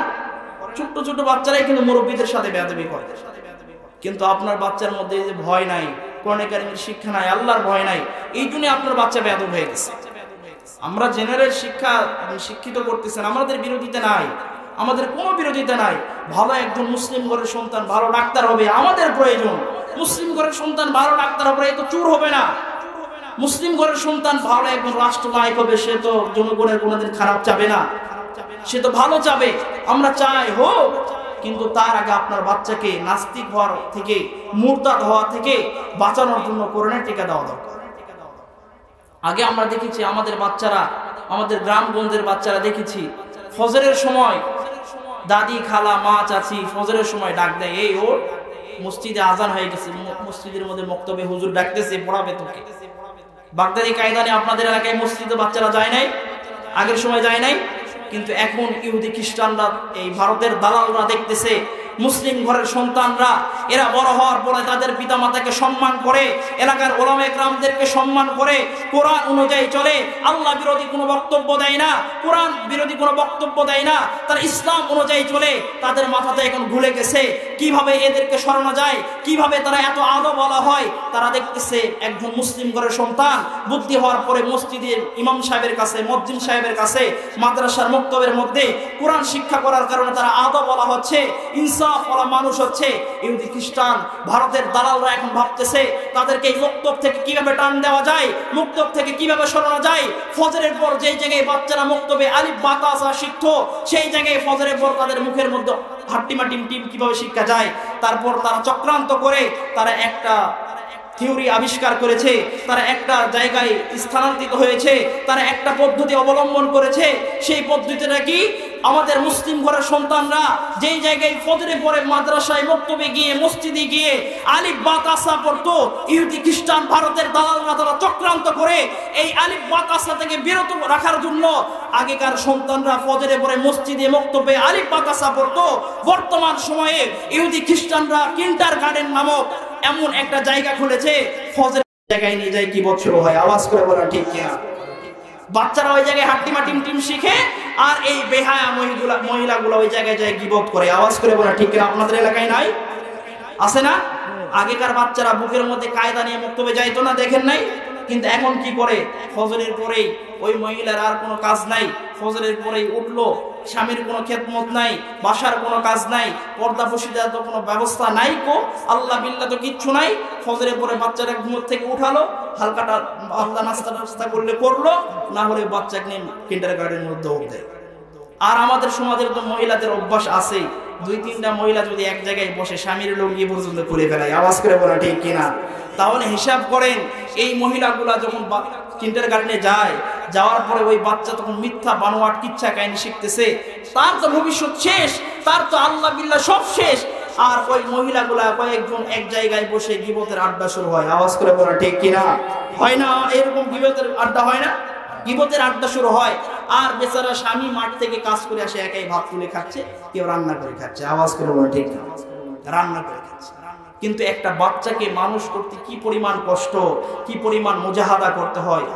ছোট ছোট বাচ্চারাই কিন্তু মুরব্বীদের সাথে বেয়াদবি করে। কিন্তু আপনার বাচ্চার মধ্যে যে ভয় নাই, কোরআনে কারিমের শিক্ষা নাই, আল্লাহর ভয় নাই, এই জন্য আপনার বাচ্চা বেয়াদব হয়ে গেছে। আমরা জেনারেল শিক্ষিত করতেছেন, আমাদের বিরোধিতা নাই, আমাদের কোনো বিরোধিতা নাই। ভালো একজন মুসলিম ঘরের সন্তান ভালো ডাক্তার হবে আমাদের প্রয়োজন। মুসলিম ঘরের সন্তান ভালো ডাক্তার হবে, এ তো চুর হবে না। মুসলিম ঘরের সন্তান ভালো একজন রাষ্ট্রনায়ক হবে, সে তো জনগণের কোনোদিন খারাপ চাবে না, সে তো ভালো চাবে। আমরা চাই হোক, কিন্তু তার আগে আপনার বাচ্চাকে নাস্তিক হওয়ার থেকে, মুরতাদ হওয়া থেকে বাঁচানোর জন্য কোরআনের টিকা দেওয়া দরকার। আগে আমরা দেখেছি আমাদের বাচ্চারা, আমাদের গ্রামগঞ্জের বাচ্চারা দেখেছি ফজরের সময় দাদি, খালা, মা, চাচি ফজরের সময় ডাক দেয়, এই ও মসজিদে আজান হয়ে গেছে, মসজিদের মধ্যে মক্তবে হুজুর ডাকতেছে, পড়াবে তোকে। বাগদাদি কায়দানে আপনাদের এলাকায় মসজিদে বাচ্চারা যায় নাই, আগের সময় যায় নাই। কিন্তু এখন ইহুদি খ্রিস্টানরা, এই ভারতের দালালরা দেখতেছে মুসলিম ঘরের সন্তানরা এরা বড় হওয়ার পরে তাদের পিতামাতাকে সম্মান করে, এলাকার ওলামা ইকরামদেরকে সম্মান করে, কোরআন অনুযায়ী চলে, আল্লাহ বিরোধী কোনো বক্তব্য দেয় না, কোরআন বিরোধী কোনো বক্তব্য দেয় না, তার ইসলাম অনুযায়ী চলে। তাদের মাথাতে এখন ভুলে গেছে কিভাবে এদেরকে সরানো যায়, কিভাবে তারা এত আদব বলা হয়। তারা দেখতেছে একজন মুসলিম ঘরের সন্তান বুদ্ধি হওয়ার পরে মসজিদের ইমাম সাহেবের কাছে, মুয়াজ্জিন সাহেবের কাছে, মাদ্রাসার মক্তবের মধ্যে কোরআন শিক্ষা করার কারণে তারা আদব বলা হচ্ছে, ইনসাফ বলা মানুষ হচ্ছে। ইহুদি খ্রিস্টান ভারতের দালালরা এখন ভাবতেছে তাদেরকে এই মক্তব থেকে কিভাবে টান দেওয়া যায়, মক্তব থেকে কিভাবে সরানো যায়। ফজরের পর যেই জায়গায় বাচ্চারা মক্তবে আলিফ বা তা শিখতো, সেই জায়গায় ফজরের পর তাদের মুখের মধ্যে হাট্টিমা টিম কিভাবে শিক্ষা যায়। তারপর তারা চক্রান্ত করে তারা একটা থিওরি আবিষ্কার করেছে, তারা একটা জায়গায় স্থানান্তরিত হয়েছে, তারা একটা পদ্ধতি অবলম্বন করেছে। সেই পদ্ধতিটা কি? আমাদের মুসলিম ঘরের সন্তানরা যেই জায়গায় ফজরে পরে মাদ্রাসায়, মক্তবে গিয়ে, মসজিদে গিয়ে আলিফ বা তাসা পড়তো, ইহুদি খ্রিস্টান ভারতের দালালরা তারা চক্রান্ত করে এই আলিফ বা তাসা থেকে বিরত রাখার জন্য আগেকার সন্তানরা ফজরে পরে মসজিদে, মক্তবে আলিফ বা তাসা পড়তো। বর্তমান সময়ে ইহুদি খ্রিস্টানরা কিন্ডারগার্টেন নামক এমন একটা জায়গা খুলেছে, ফজরের জায়গায় নিয়ে যায় কি বছর হয়। আওয়াজ করে বলা ঠিক কিনা? বাচ্চারা ওই জায়গায় হাট্টিমা টিম শিখে, আর এই বেহায়া মহিলাগুলো ওই জায়গায় যায় গীবত করে। আওয়াজ করে বলা ঠিক কিনা? আপনাদের এলাকায় নাই? আছে না? আগেকার বাচ্চারা বুকের মধ্যে কায়দা নিয়ে মক্তবে যাইতো না, দেখেন নাই? কিন্তু এখন কি করে? ফজরের পরেই ওই মহিলার আর কোনো কাজ নাই, ফজরের পরেই উঠলো, স্বামীর কোনো খেদমত নাই, বাসার কোনো কাজ নাই, পর্দা বসিদার তো কোনো ব্যবস্থা নাই, আল্লাহ বিল্লাহ তো কিচ্ছু নাই। ফজরের পরে বাচ্চারা ঘুমোর থেকে উঠালো, হালকাটা আল্লাহ নাস্তা করলে করলো, না হলে বাচ্চাকে নিয়ে কিন্ডারগার্টেনের মধ্যে দৌড় দেয়। আর আমাদের সমাজের তো মহিলাদের অভ্যাস আছে, 2-3টা মহিলা যদি এক জায়গায় বসে স্বামীর লুঙ্গি পর্যন্ত খুলে ফেলায়। আওয়াজ করে বলা ঠিক কিনা? তাহলে হিসাব করেন এই মহিলাগুলা যখন কিন্ডারগার্টেনে যায়, যাওয়ার পরে ওই বাচ্চা তখন মিথ্যা বানোয়াট কিচ্ছা কাহিনী শিখতেছে, তার তো ভবিষ্যৎ শেষ, তার তো আল্লাহ বিল্লাহ সব শেষ। আর ওই মহিলাগুলা কয়েকজন এক জায়গায় বসে গীবতের আড্ডা শুরু হয়। আওয়াজ করে বলা ঠিক কিনা? হয় না? এরকম গীবতের আড্ডা হয় না? গীবতের আড্ডা শুরু হয়, আর বেচারা স্বামী মাঠ থেকে কাজ করে আসে একাই ভাত তুলে খাচ্ছে, কেউ রান্না করে খাচ্ছে। আওয়াজ করে বলা ঠিক না? রান্না করে খাচ্ছে। কিন্তু একটা বাচ্চাকে মানুষ করতে কি পরিমাণ কষ্ট, কি পরিমাণ মুজাহাদা করতে হয়,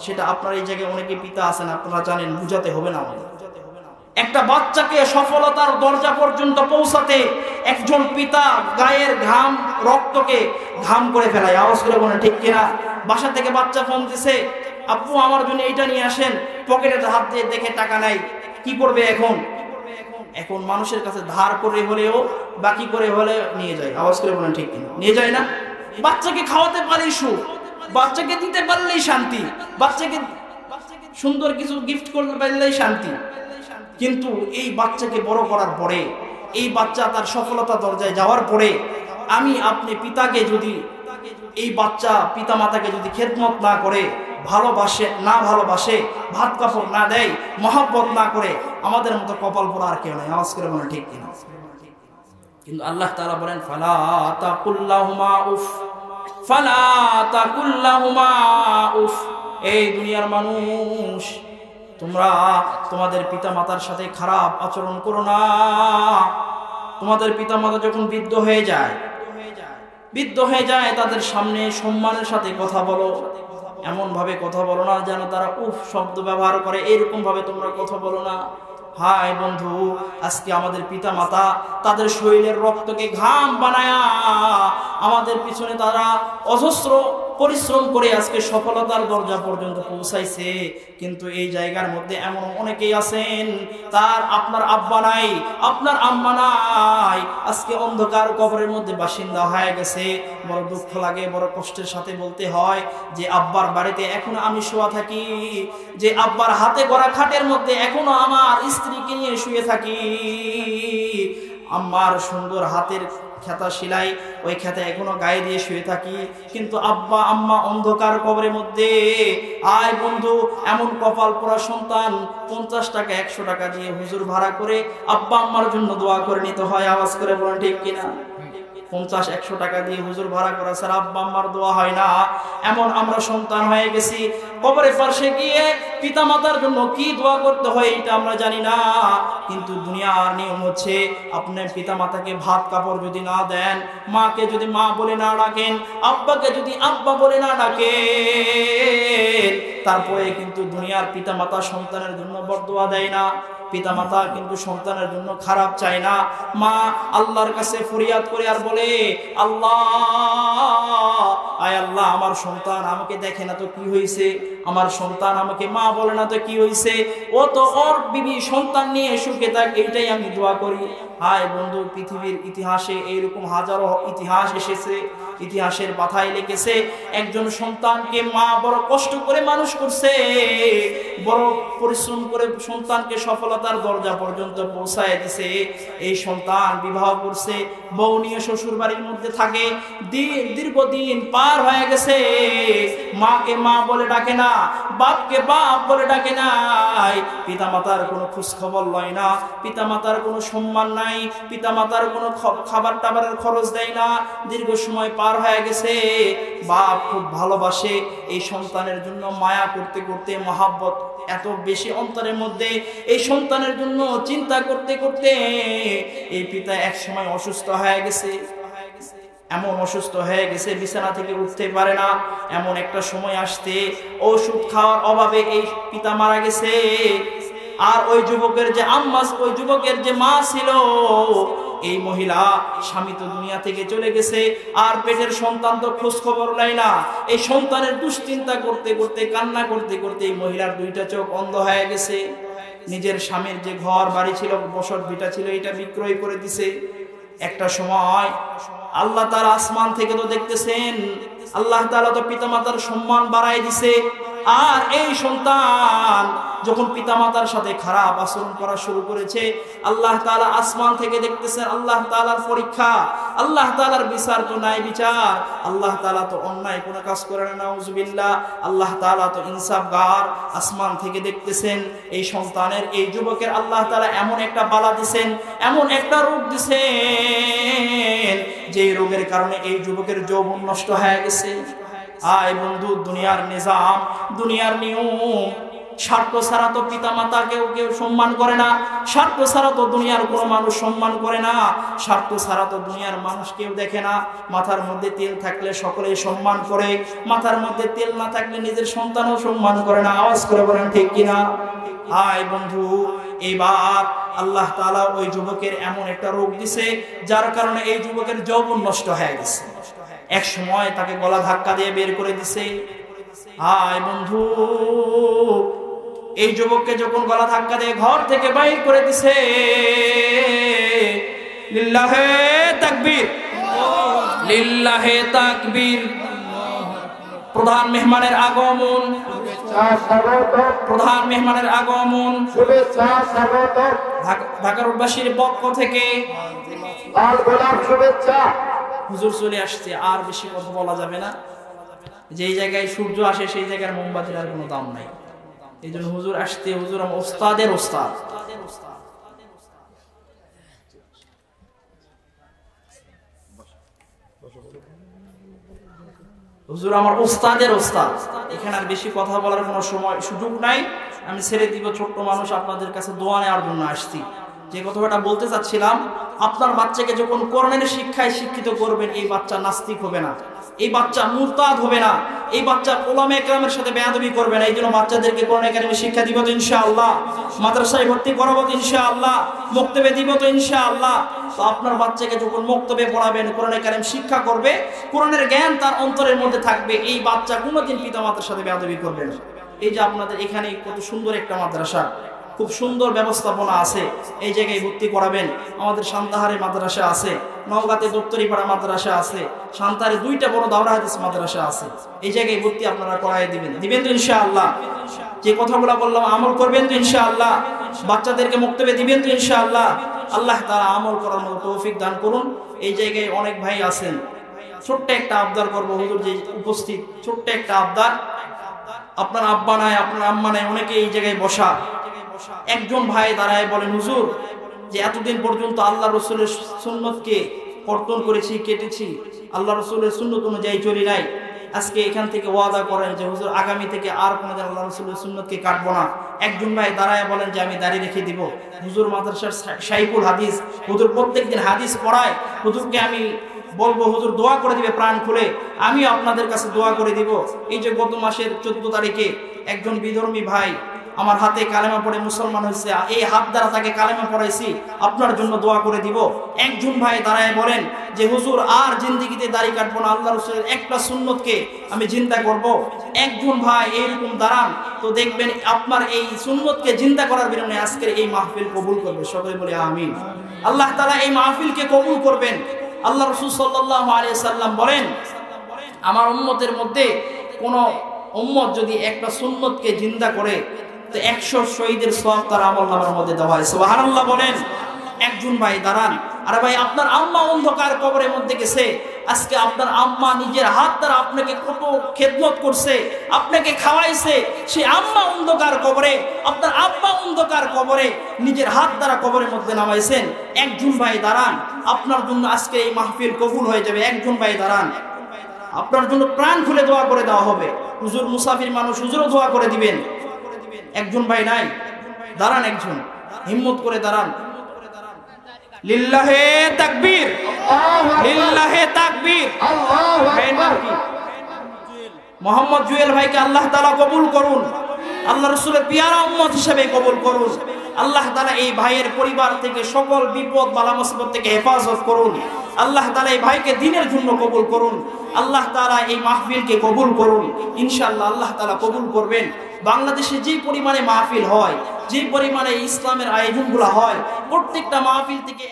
সেটা আপনার এই জায়গায় অনেকে পিতা আছেন, আপনারা জানেন, বুঝাতে হবে না আমাদের। একটা বাচ্চাকে সফলতার দরজা পর্যন্ত পৌঁছাতে একজন পিতা গায়ের ঘাম রক্তকে ঘাম করে ফেলায়। আওয়াজ করে বলেন ঠিক কিনা? বাসা থেকে বাচ্চা ফোন দিছে, আব্বু আমার জন্য এইটা নিয়ে আসেন, পকেটে হাত দিয়ে দেখে টাকা নাই, কি করবে এখন? এখন মানুষের কাছে ধার করে হলেও বাকি করে হলে নিয়ে যায়। আওয়াজ করে বলেন ঠিক কিনা? নিয়ে যায় না? বাচ্চাকে খাওয়াতে পারলেই সুখ, বাচ্চাকে দিতে পারলেই শান্তি, বাচ্চাকে সুন্দর কিছু গিফট করতে পারলেই শান্তি। কিন্তু এই বাচ্চাকে বড় করার পরে, এই বাচ্চা তার সফলতা দরজায় যাওয়ার পরে, আমি আপনি পিতাকে যদি, এই বাচ্চা পিতা মাতাকে যদি খেদমত না করে, ভালোবাসে, ভাত কাপড় না দেয়, মহব্বত না করে, আমাদের মতো কপাল পোড়া আর কেউ নাই। আওয়াজ করে বলেন ঠিক কিনা? কিন্তু আল্লাহ তাআলা বলেন ফালা তাকুল্লাহুমা উফ, ফালা তাকুল্লাহুমা উফ। এই দুনিয়ার মানুষ, তোমরা তোমাদের পিতা মাতার সাথে খারাপ আচরণ করো না। তোমাদের পিতা মাতা যখন বৃদ্ধ হয়ে যায় তাদের সামনে সম্মানের সাথে কথা বলো। এমন ভাবে কথা বলো না যেন তারা উফ শব্দ ব্যবহার করে, এরকম ভাবে তোমরা কথা বলো না। হায় বন্ধু, আজকে আমাদের পিতা মাতা তাদের শরীরের রক্তকে ঘাম বানায়া আমাদের পিছনে তারা অজস্র পরিশ্রম করে আজকে সফলতার দরজা পর্যন্ত পৌঁছাইছে। কিন্তু এই জায়গার মধ্যে এমন অনেকেই আছেন, তার আপনার আব্বা নাই, আপনার আম্মা নাই, আজকে অন্ধকার কবরের মধ্যে বাসিন্দা হয়ে গেছে। বড় দুঃখ লাগে, বড় কষ্টের সাথে বলতে হয় যে আব্বার বাড়িতে এখনো আমি শোয়া থাকি, যে আব্বার হাতে গড়া খাটের মধ্যে এখনো আমার স্ত্রীকে নিয়ে শুয়ে থাকি, আম্মার সুন্দর হাতের খেতা সেলাই, ওই খেতা এখনো গায়ে দিয়ে শুয়ে থাকি। কিন্তু আব্বা আম্মা অন্ধকার কবরের মধ্যে। আয় বন্ধু, এমন কপাল পোড়া সন্তান 50 টাকা 100 টাকা দিয়ে হুজুর ভাড়া করে আব্বা আম্মার জন্য দোয়া করে নিতে হয়। আওয়াজ করে বলেন ঠিক কিনা? 50-100 টাকা দিয়ে হুজুর ভাড়া করা ছাড়া আব্বা আম্মার দোয়া হয় না। এমন আমরা সন্তান হয়ে গেছি, কবরের পাশে গিয়ে পিতা মাতার জন্য কি দোয়া করতে হয় এটা আমরা জানি না। কিন্তু দুনিয়ার নিয়ম হচ্ছে, আপনার পিতা মাতাকে ভাত কাপড় যদি না দেন, মাকে যদি মা বলে না ডাকেন, আব্বাকে যদি আব্বা বলে না ডাকেন, তারপরে কিন্তু দুনিয়ার পিতা মাতা সন্তানের জন্য বরদোয়া দেয় না। পিতা মাতা কিন্তু সন্তানের জন্য খারাপ চায় না। মা আল্লাহর কাছে ফরিয়াদ করে আর বলে, আল্লাহ, আয় আল্লাহ, আমার সন্তান আমাকে দেখে না তো কি হয়েছে, আমার সন্তান আমাকে মা বলে না তো কি হয়েছে, ও তো ওর বিবি সন্তান নিয়ে সুখে থাক, এইটাই আমি দোয়া করি। হায় বন্ধু, পৃথিবীর ইতিহাসে এইরকম হাজারো ইতিহাস এসেছে, ইতিহাসের পাতায় লিখেছে একজন সন্তানকে মা বড় কষ্ট করে মানুষ করছে, বড় পরিশ্রম করে সন্তানকে সফলতার দরজা পর্যন্ত পৌঁছায় দিছে। এই সন্তান বিবাহ করছে, বউ নিয়ে শ্বশুর বাড়ির মধ্যে থাকে, দীর্ঘদিন পার হয়ে গেছে, মাকে মা বলে ডাকে না, বাপকে বাপ বলে ডাকে নাই, পিতা মাতার কোনো খোঁজ খবর লয় না, পিতা মাতার কোনো সম্মান নাই, পিতা মাতার কোনো খাবার টাবারের খরচ দেয় না। দীর্ঘ সময় পার হয়ে গেছে, বাপ খুব ভালোবাসে এই সন্তানের জন্য, মায়া করতে করতে, মহাব্বত এত বেশি অন্তরের মধ্যে, এই সন্তানের জন্য চিন্তা করতে করতে এই পিতা এক সময় অসুস্থ হয়ে গেছে। এমন অসুস্থ হয়ে গেছে বিছানা থেকে উঠতে পারে না। এমন একটা সময় আসতে ওষুধ খাওয়ার অভাবে এই পিতা মারা গেছে। আর ওই যুবকের যে আম্মা, ওই যুবকের যে মা ছিল, এই মহিলা স্বামী তো দুনিয়া থেকে চলে গেছে, আর পেটের সন্তান তো খোঁজ খবর নেয় না। এই সন্তানের দুশ্চিন্তা করতে করতে, কান্না করতে করতে এই মহিলার 2টা চোখ অন্ধ হয়ে গেছে। নিজের স্বামীর যে ঘর বাড়ি ছিল, বসত ভিটা ছিল, এটা বিক্রয় করে দিছে। একটা সময় আল্লাহ তাআলা আসমান থেকে তো দেখতেছেন, আল্লাহ তাআলা তো পিতামাতার সম্মান বাড়ায় দিছে, আর এই সন্তান যখন পিতামাতার সাথে খারাপ আচরণ করা শুরু করেছে, আল্লাহ তাআলা আসমান থেকে দেখতেছেন আল্লাহ তাআলার পরীক্ষা, আল্লাহ তাআলার বিচার তো নাই বিচার, আল্লাহ তাআলা তো অন্যায় কোনো কাজ করে না, নাউজুবিল্লাহ, আল্লাহ তাআলা তো ইনসাফগার। আসমান থেকে দেখতেছেন এই সন্তানের, এই যুবকের আল্লাহ তাআলা এমন একটা বালা দিছেন, এমন একটা রোগ দিছেন, যে রোগের কারণে এই যুবকের যৌবন নষ্ট হয়ে গেছে। আয় বন্ধু, দুনিয়ার নিজাম, দুনিয়ার নিয়ম, স্বার্থ ছাড়া তো পিতা মাতা কেউ সম্মান করে না, স্বার্থ ছাড়া তো দুনিয়ার কোনো মানুষ সম্মান করে না, স্বার্থ ছাড়া তো দুনিয়ার মানুষ কেউ দেখে না। মাথার মধ্যে তেল থাকলে সকলেই সম্মান করে, মাথার মধ্যে তেল না থাকলে নিজের সন্তানও সম্মান করে না। আওয়াজ করে বলেন ঠিক কিনা? আয় বন্ধু, এবার আল্লাহ তাআলা ওই যুবকের এমন একটা রোগ দিছে, যার কারণে এই যুবকের যৌবন নষ্ট হয়ে গেছে। এক সময় তাকে গলা ধাক্কা দিয়ে বের করে দিছে। আয় বন্ধু, এই যুবককে যখন গলা ধাক্কা দিয়ে ঘর থেকে বাইর করে দিছে, লিল্লাহে তাকবীর, লিল্লাহে তাকবীর। প্রধান মেহমানের আগমন, প্রধান মেহমানের আগমন, শুভেচ্ছা স্বাগত ঢাকার বাসীর পক্ষ থেকে, লাল গোলাপ শুভেচ্ছা। হুজুর চলে আসছে, আর বেশি কথা বলা যাবে না। যেই জায়গায় সূর্য আসে সেই জায়গার মোমবাতির আর কোনো দাম নাই। এই জন্য হুজুর আসতে, হুজুর আমার ওস্তাদের ওস্তাদ। হুজুর আমার ওস্তাদের ওস্তাদ। এখানে আর বেশি কথা বলার কোনো সময় সুযোগ নাই, আমি ছেড়ে দিব। ছোট্ট মানুষ, আপনাদের কাছে দোয়া নেওয়ার জন্য আসছি। যে কথাটা বলতে চাচ্ছিলাম, আপনার বাচ্চাকে যখন কোরআনের শিক্ষায় শিক্ষিত করবেন, এই বাচ্চা নাস্তিক হবে না, এই বাচ্চা মুরতাদ হবে না, এই বাচ্চা উলামায়ে কেরামের সাথে বেয়াদবি করবে না। এই জন্য বাচ্চাদেরকে কোরআন একাডেমি শিক্ষা দিব তো ইনশাআল্লাহ, মাদ্রাসায় ভর্তি করাবো তো ইনশাআল্লাহ, মক্তবে দিব তো ইনশাআল্লাহ। তো আপনার বাচ্চাকে যখন মক্তবে পড়াবেন, কোরআন একাডেমি শিক্ষা করবে, কোরআনের জ্ঞান তার অন্তরের মধ্যে থাকবে, এই বাচ্চা কোনোদিন পিতামাতার সাথে বেয়াদবি করবে না। এই যে আপনাদের এখানে কত সুন্দর একটা মাদ্রাসা, খুব সুন্দর ব্যবস্থাপনা আছে, এই জায়গায় ভর্তি করাবেন। আমাদের সান্তাহারে মাদ্রাসা আছে, নওগাঁতে দপ্তরিপাড়া মাদ্রাসা আছে, সান্তাহারে 2টা বড় দাওরা হাদিস মাদ্রাসা আছে। এই জায়গায় ভর্তি আপনারা করাই দিবেন তো ইনশাআল্লাহ। যে কথাগুলো বললাম আমল করবেন তো ইনশাআল্লাহ, বাচ্চাদেরকে মক্তবে দিবেন তো ইনশাআল্লাহ। আল্লাহ তাআলা আমল করার মতো তৌফিক দান করুন। এই জায়গায় অনেক ভাই আছেন, ছোট্ট একটা আবদার করবো, হুজুর যে উপস্থিত, ছোট্ট একটা আবদার। আপনার আব্বা নাই, আপনার আম্মা নাই, অনেকে এই জায়গায় বসা। একজন ভাই দাঁড়ায় বলেন, হুজুর যে এতদিন পর্যন্ত আল্লাহ রসুলের সুন্নতকে কর্তন করেছি, কেটেছি, আল্লাহ রসুলের সুন্নত অনুযায়ী চলি নাই, আজকে এখান থেকে ওয়াদা করেন যে হুজুর আগামী থেকে আর কোনোদিন আল্লাহ রসুলের সুন্নতকে কাটবো না। একজন ভাই দাঁড়ায় বলেন যে আমি দাঁড়িয়ে রেখে দিব। হুজুর মাদ্রাসার শাইখুল হাদিস, হুজুর প্রত্যেকদিন হাদিস পড়ায়, হুজুরকে আমি বলবো হুজুর দোয়া করে দিবে প্রাণ খুলে, আমিও আপনাদের কাছে দোয়া করে দিব। এই যে গত মাসের 14 তারিখে একজন বিধর্মী ভাই আমার হাতে কালেমা পড়ে মুসলমান হয়েছে, এই হাত দ্বারা তাকে কালেমা পড়াইছি, আপনার জন্য দোয়া করে দিব। একজন ভাই দাঁড়ায় বলেন যে হুজুর আর জিন্দেগিতে দাড়ি কাটবো না, আল্লাহ রাসূলের একটা সুন্নতকে আমি জিন্দা করব। একজন ভাই এইরকম দাঁড়ান, তো দেখবেন আপনার এই সুন্নতকে জিন্দা করার বিনিময়ে আজকের এই মাহফিল কবুল করবে। সকলে বলি আমিন। আল্লাহ তাআলা এই মাহফিলকে কবুল করবেন। আল্লাহ রাসূল সাল্লাল্লাহু আলাইহি সাল্লাম বলেন, আমার উম্মতের মধ্যে কোন উম্মত যদি একটা সুন্নতকে জিন্দা করে, তো 100 শহীদের সওয়াব তার আমলনামার মধ্যে দেওয়া হয়। সুবহানাল্লাহ বলেন। একজন ভাই দাঁড়ান, আরে ভাই আপনার আম্মা অন্ধকার কবরের মধ্যে গেছে, আজকে আপনার আম্মা নিজের হাত দ্বারা আপনাকে কত খেদমত করছে, আপনাকে খাওয়াইছে, সেই আম্মা অন্ধকার কবরে, আপনার আব্বা অন্ধকার কবরে নিজের হাত দ্বারা কবরের মধ্যে নামাইছেন। একজন ভাই দাঁড়ান, আপনার জন্য আজকে এই মাহফিল কবুল হয়ে যাবে। একজন ভাই দাঁড়ান, আপনার জন্য প্রাণ খুলে দোয়া করে দেওয়া হবে। হুজুর মুসাফির মানুষ, হুজুরও দোয়া করে দিবেন। একজন ভাই নাই, দাঁড়ান, একজন হিম্মত করে দাঁড়ান। লিল্লাহে তাকবীর, লিল্লাহে তাকবীর। মোহাম্মদ জুয়েল ভাইকে আল্লাহ তাআলা কবুল করুন, আল্লাহ রাসূলের পিয়ারা উম্মত হিসেবে কবুল করুন। আল্লাহ তাআলা এই ভাইয়ের পরিবার থেকে সকল বিপদ বালা মুসিবত থেকে হেফাজত করুন। আল্লাহ তাআলা এই ভাইকে দ্বীনের জন্য কবুল করুন। আল্লাহ তাআলা এই মাহফিলকে কবুল করুন। ইনশাআল্লাহ আল্লাহ তাআলা কবুল করবেন। বাংলাদেশে যে পরিমাণে মাহফিল হয়, যে পরিমাণে ইসলামের আয়োজনগুলো হয়, প্রত্যেকটা মাহফিল থেকে